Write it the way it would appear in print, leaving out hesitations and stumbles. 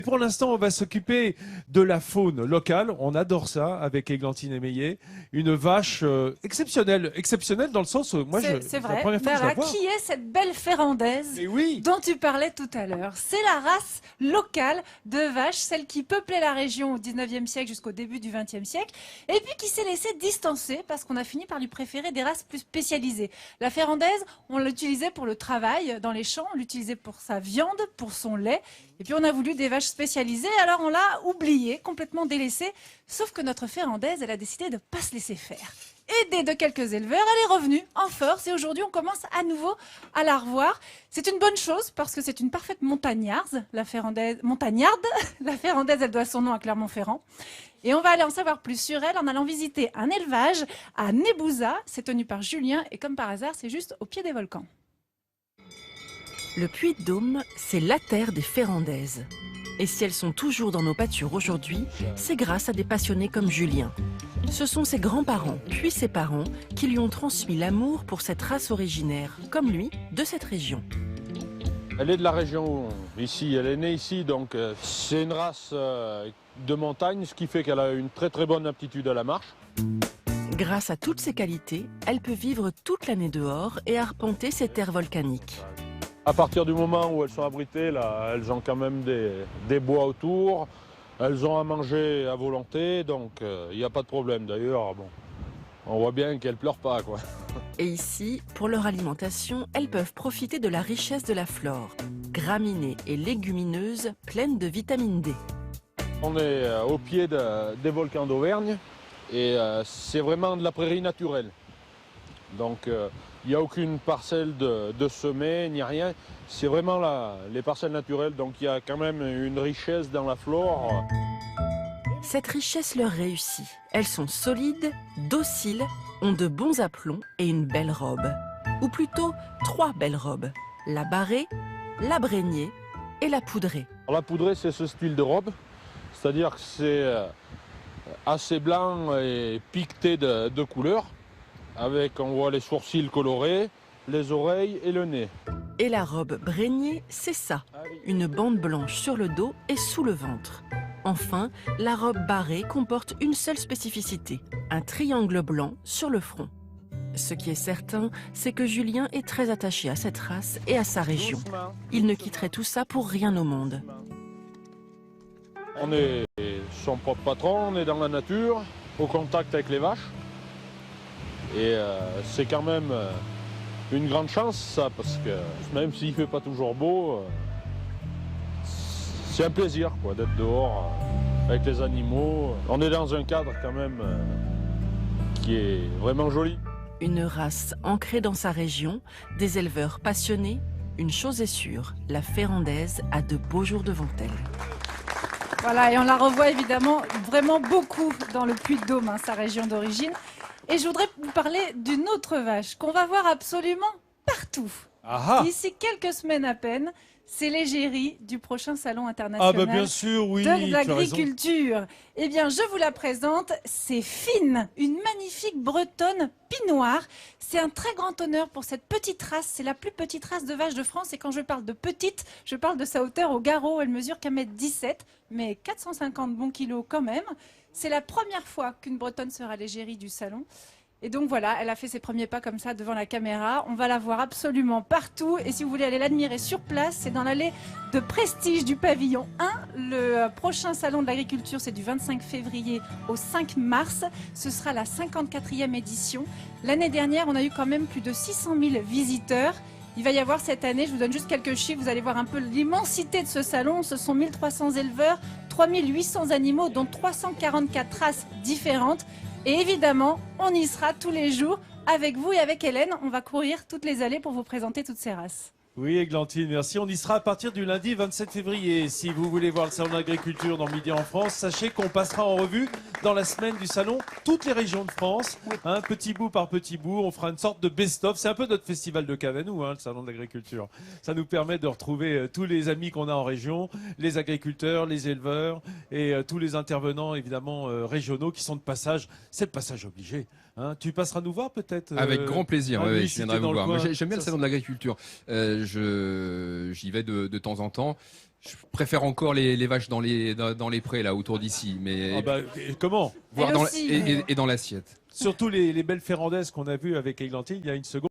Pour l'instant, on va s'occuper de la faune locale. On adore ça avec Églantine Émeillé. Une vache exceptionnelle. Exceptionnelle dans le sens où moi, C'est c'est la vrai. première fois que je la vois. Qui est cette belle Ferrandaise Mais oui, dont tu parlais tout à l'heure? C'est la race locale de vaches, celle qui peuplait la région au 19e siècle jusqu'au début du 20e siècle, et puis qui s'est laissée distancer parce qu'on a fini par lui préférer des races plus spécialisées. La Ferrandaise, on l'utilisait pour le travail dans les champs, on l'utilisait pour sa viande, pour son lait, et puis on a voulu des vaches spécialisées, alors on l'a oubliée, complètement délaissée, sauf que notre Ferrandaise, elle a décidé de ne pas se laisser faire. Aidée de quelques éleveurs, elle est revenue en force et aujourd'hui on commence à nouveau à la revoir. C'est une bonne chose parce que c'est une parfaite montagnarde, la Ferrandaise, la Ferrandaise, elle doit son nom à Clermont-Ferrand. Et on va aller en savoir plus sur elle en allant visiter un élevage à Nebouza, c'est tenu par Julien et comme par hasard c'est juste au pied des volcans. Le Puy-de-Dôme, c'est la terre des Ferrandaises. Et si elles sont toujours dans nos pâtures aujourd'hui, c'est grâce à des passionnés comme Julien. Ce sont ses grands-parents, puis ses parents, qui lui ont transmis l'amour pour cette race originaire, comme lui, de cette région. Elle est de la région ici, elle est née ici, donc c'est une race de montagne, ce qui fait qu'elle a une très très bonne aptitude à la marche. Grâce à toutes ces qualités, elle peut vivre toute l'année dehors et arpenter ces terres volcaniques. À partir du moment où elles sont abritées, là, elles ont quand même des bois autour, elles ont à manger à volonté, donc il n'y a pas de problème. D'ailleurs, bon, on voit bien qu'elles ne pleurent pas, quoi. Et ici, pour leur alimentation, elles peuvent profiter de la richesse de la flore, graminées et légumineuses pleines de vitamine D. On est au pied des volcans d'Auvergne et c'est vraiment de la prairie naturelle. Donc il n'y a aucune parcelle de semée, ni rien. C'est vraiment les parcelles naturelles, donc il y a quand même une richesse dans la flore. Cette richesse leur réussit. Elles sont solides, dociles, ont de bons aplombs et une belle robe. Ou plutôt 3 belles robes. La barrée, la brégnée et la poudrée. Alors, la poudrée, c'est ce style de robe, c'est-à-dire que c'est assez blanc et piqueté de couleurs. Avec, on voit les sourcils colorés, les oreilles et le nez. Et la robe brégnée, c'est ça, une bande blanche sur le dos et sous le ventre. Enfin, la robe barrée comporte une seule spécificité, un triangle blanc sur le front. Ce qui est certain, c'est que Julien est très attaché à cette race et à sa région. Il ne quitterait tout ça pour rien au monde. On est son propre patron, on est dans la nature, au contact avec les vaches. Et c'est quand même une grande chance, ça, parce que même s'il ne fait pas toujours beau, c'est un plaisir quoi, d'être dehors avec les animaux. On est dans un cadre quand même qui est vraiment joli. Une race ancrée dans sa région, des éleveurs passionnés. Une chose est sûre, la Ferrandaise a de beaux jours devant elle. Voilà, et on la revoit évidemment vraiment beaucoup dans le Puy-de-Dôme, hein, sa région d'origine. Et je voudrais vous parler d'une autre vache qu'on va voir absolument partout. aha. D'ici quelques semaines à peine, c'est l'égérie du prochain salon international Ah bah bien sûr, oui, de tu as raison. l'agriculture. Eh bien, je vous la présente, c'est Fine, une magnifique bretonne pie-noire. C'est un très grand honneur pour cette petite race. C'est la plus petite race de vache de France. Et quand je parle de petite, je parle de sa hauteur au garrot. Elle mesure qu'à 1m17, mais 450 bons kilos quand même. C'est la première fois qu'une bretonne sera l'égérie du salon. Et donc voilà, elle a fait ses premiers pas comme ça devant la caméra. On va la voir absolument partout. Et si vous voulez aller l'admirer sur place, c'est dans l'allée de Prestige du pavillon 1. Le prochain salon de l'agriculture, c'est du 25 février au 5 mars. Ce sera la 54e édition. L'année dernière, on a eu quand même plus de 600 000 visiteurs. Il va y avoir cette année, je vous donne juste quelques chiffres, vous allez voir un peu l'immensité de ce salon. Ce sont 1300 éleveurs, 3800 animaux, dont 344 races différentes. Et évidemment, on y sera tous les jours avec vous et avec Hélène. On va courir toutes les allées pour vous présenter toutes ces races. Oui, Églantine, merci. On y sera à partir du lundi 27 février. Si vous voulez voir le salon d'agriculture dans Midi en France, sachez qu'on passera en revue dans la semaine du salon toutes les régions de France, petit bout par petit bout. On fera une sorte de best-of. C'est un peu notre festival de cave à nous, le salon de l'agriculture. Ça nous permet de retrouver tous les amis qu'on a en région, les agriculteurs, les éleveurs et tous les intervenants évidemment régionaux qui sont de passage. C'est le passage obligé. Tu passeras nous voir peut-être Avec grand plaisir, lui, je si viendrai t'es vous dans le voir. coin. Moi, j'aime bien le salon de l'agriculture. j'y vais de temps en temps. Je préfère encore les vaches dans les prés là autour d'ici, mais Ah bah, et comment? voir Elle dans aussi, et dans l'assiette. Surtout les belles ferrandaises qu'on a vues avec Églantine il y a une seconde.